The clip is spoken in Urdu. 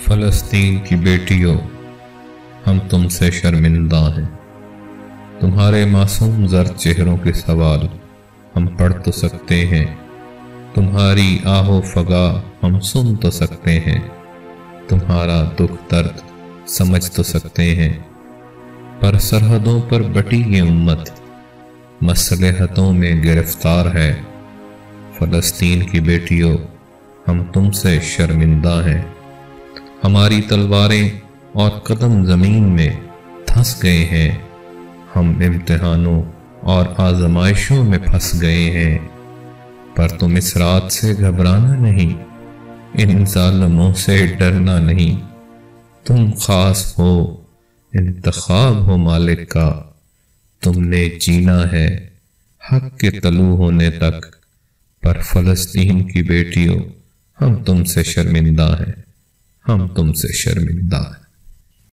فلسطین کی بیٹیوں، ہم تم سے شرمندہ ہیں۔ تمہارے معصوم زرد چہروں کے سوال ہم پڑھ تو سکتے ہیں، تمہاری آہ و فغاں ہم سن تو سکتے ہیں، تمہارا دکھ درد سمجھ تو سکتے ہیں، پر سرحدوں پر بٹی یہ امت مصلحتوں میں گرفتار ہے۔ فلسطین کی بیٹیوں، ہم تم سے شرمندہ ہیں۔ ہماری تلواریں اور قدم زمین میں دھنس گئے ہیں، ہم امتحانوں اور آزمائشوں میں پھنس گئے ہیں، پر تم اس رات سے گھبرانا نہیں، ان ظالموں سے ڈرنا نہیں۔ تم خاص ہو، انتخاب ہو مالک کا، تم نے جینا ہے حق کے طلوع ہونے تک۔ پر فلسطین کی بیٹیوں، ہم تم سے شرمندہ ہیں، ہم تم سے شرمندہ ہیں۔